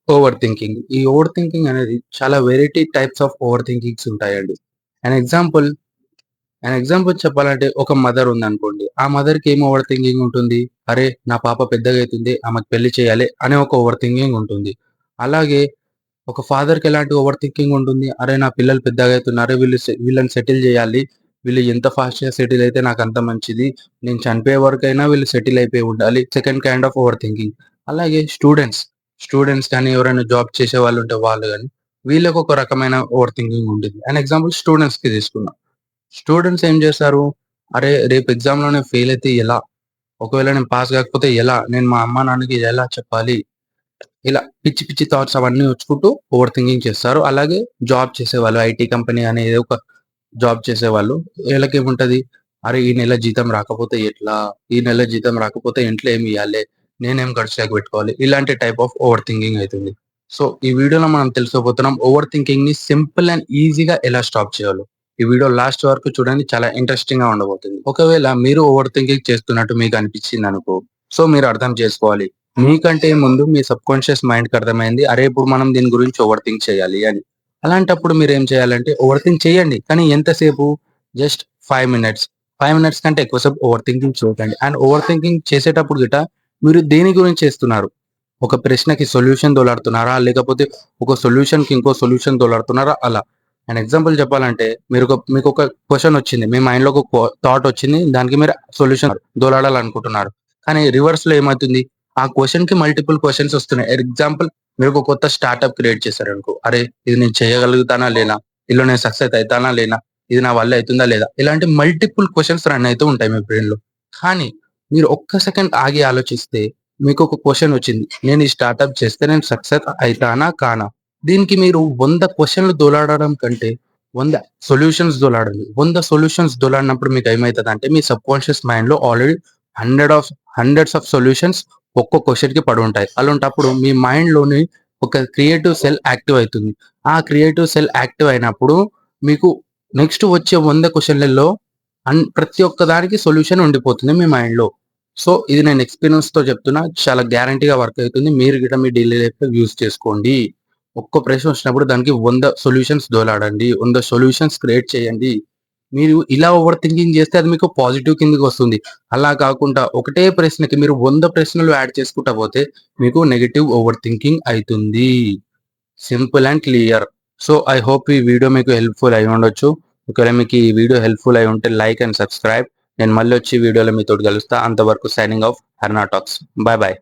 Over thinking. ఈ over thinking అనేది చాలా variety types of over thinkings ఉంటాయండి. అన్ ఎగ్జాంపుల్ అన్ ఎగ్జాంపుల్ చెప్పాలంటే ఒక మదర్ ఉందనుకోండి. ఆ మదర్‌కి ఏం ఓవర్ థింకింగ్ ఉంటుంది? అరే! నా పాప పెద్దగయితుంది. ఆమెకు పెళ్లి చేయాలి అనే ఒక ఓవర్ థింకింగ్ ఉంటుంది. అలాగే ఒక ఫాదర్‌కి ఎలాంటి ఓవర్ థింకింగ్ ఉంటుంది? అరే! నా పిల్లలు పెద్దగయితున్నారు. వీళ్ళని సెటిల్ జేయాలి. వీళ్ళు ఎంత ఫాస్ట్‌గా సెటిల్ అయితే నాకంత మంచిది. నేను చనిపోయే వరకైనా వీళ్ళు సెటిల్ అయిపోయి ఉండాలి. Second kind of over thinking. అలాగే స్టూడెంట్స్ కానీ ఎవరైనా జాబ్ చేసేవాళ్ళుంటే వాళ్ళు గాని, వీళ్ళకి ఒక రకమైన ఓవర్ థింకింగ్ ఉంటుంది. అండ్ ఎగ్జాంపుల్ స్టూడెంట్స్‌కి తీసుకుందాం. స్టూడెంట్స్ ఏం చేస్తారు? అరే! రేపు ఎగ్జామ్‌లో నేను ఫెయిల్ అయితే ఎలా? ఒకవేళ నేను పాస్ గాకపోతే ఎలా? నేను మా అమ్మానాన్నకి ఎలా చెప్పాలి? ఇలా పిచ్చి పిచ్చి థాట్స్ అవన్నీ వచ్చుకుంటూ ఓవర్ థింకింగ్ చేస్తారు. అలాగే జాబ్ చేసేవాళ్ళు ఐటీ కంపెనీ అని ఏదో ఒక జాబ్ చేసేవాళ్ళు వీళ్ళకేముంటది? అరే! ఈ నెల జీతం రాకపోతే ఎట్లా? ఈ నెల జీతం రాకపోతే ఇంట్లో ఏమి ఇయ్యాలే? నేనేం ఖర్చులకి పెట్టుకోవాలి? ఇలాంటి టైప్ ఆఫ్ ఓవర్ థింకింగ్ అయితుంది. సో, ఈ వీడియోలో మనం తెలుసుకోబోతున్నాం ఓవర్ థింకింగ్‌ని సింపుల్ అండ్ ఈజీగా ఎలా స్టాప్ చేయాలో. ఈ వీడియో లాస్ట్ వరకు చూడండి చాలా ఇంట్రెస్టింగ్‌గా ఉండబోతుంది. ఒకవేళ మీరు ఓవర్ థింకింగ్ చేస్తున్నట్టు మీకు అనిపించిందనుకో, సో మీరు అర్థం చేసుకోవాలి. మీకంటే ముందు మీ సబ్‌కాన్షియస్ మైండ్‌కి అర్థమైంది. అరే! ఇప్పుడు మనం దీని గురించి ఓవర్ థింక్ చేయాలి అని. అలాంటప్పుడు మీరేం చేయాలంటే ఓవర్ థింక్ చేయండి. కానీ ఎంతసేపు? Just 5 minutes. 5 మినిట్స్ కంటే ఎక్కువ సేపు ఓవర్ థింకింగ్ చేయకండి. అండ్ ఓవర్ థింకింగ్ చేసేటప్పుడు గిట మీరు దేని గురించి చేస్తున్నారు? ఒక ప్రశ్నకి సొల్యూషన్ దోలాడుతున్నారా? లేకపోతే ఒక సొల్యూషన్‌కి ఇంకో సొల్యూషన్ దోలాడుతున్నారా? అలా. అండ్ ఎగ్జాంపుల్ చెప్పాలంటే మీకొక క్వెషన్ వచ్చింది. మీ మైండ్‌లో ఒక థాట్ వచ్చింది. దానికి మీరు సొల్యూషన్ దోలాడాలనుకుంటున్నారు. కానీ రివర్స్‌లో ఏమైతుంది? ఆ క్వెషన్‌కి మల్టిపుల్ క్వెషన్స్ వస్తున్నాయి. ఎగ్జాంపుల్ మీరొక కొత్త స్టార్టప్ క్రియేట్ చేశారనుకో. అరే! ఇది నేను చేయగలుగుతానా? లేనా? ఇందులో నేను సక్సెస్ అయితానా? లేనా? ఇది నా వల్ల అయితుందా? లేదా? ఇలాంటి మల్టిపుల్ క్వెషన్స్ రన్ అయితూ ఉంటాయి మీ బ్రెయిన్‌లో. కానీ మీరు ఒక్క సెకండ్ ఆగి ఆలోచిస్తే మీకొక క్వెషన్ వచ్చింది. నేను ఈ స్టార్టప్ చేస్తే నేను సక్సెస్ అయితానా? కానా? దీనికి మీరు 100 క్వెషన్‌లు దోలాడడం కంటే 100 సొల్యూషన్స్ దోలాడండి. 100 సొల్యూషన్స్ దోలాడినప్పుడు మీకేమైతదంటే మీ సబ్‌కాన్షియస్ మైండ్‌లో already hundred of hundreds of solutions ఒక్కో క్వెషన్‌కి పడుంటాయి. అలాంటప్పుడు మీ మైండ్‌లోని ఒక క్రియేటివ్ సెల్ యాక్టివ్ అయితుంది. ఆ క్రియేటివ్ సెల్ యాక్టివ్ అయినప్పుడు మీకు నెక్స్ట్ వచ్చే 100 క్వెషన్‌లలో ప్రతి ఒక్క దానికి సొల్యూషన్ ఉండిపోతుంది మీ మైండ్‌లో. సో, ఇది నేను ఎక్స్‌పీరియన్స్‌తో చెప్తున్నా. చాలా గ్యారంటీగా వర్క్ అయితుంది. మీరు గిట్ట మీ డైలీ లైఫ్‌లో యూజ్ చేసుకోండి. ఒక్క ప్రశ్న వచ్చినప్పుడు దానికి 100 సొల్యూషన్స్ దోలాడండి. 100 సొల్యూషన్స్ క్రియేట్ చేయండి. మీరు ఇలా ఓవర్ థింకింగ్ చేస్తే అది మీకు పాజిటివ్ కిందకొస్తుంది. అలా కాకుండా ఒకటే ప్రశ్నకి మీరు 100 ప్రశ్నలు యాడ్ చేసుకుంటా పోతే మీకు నెగెటివ్ ఓవర్ థింకింగ్ అయితుంది. Simple and clear. So, I hope ఈ వీడియో మీకు హెల్ప్‌ఫుల్ అయ్యుండొచ్చు. ఒకవేళ మీకు ఈ వీడియో హెల్ప్‌ఫుల్ అయ్యి ఉంటే లైక్ అండ్ సబ్స్క్రైబ్. నేను మళ్ళొచ్చి వీడియోలో మీతోటి కలుస్తా. అంతవరకు signing off Harna talks. Bye by.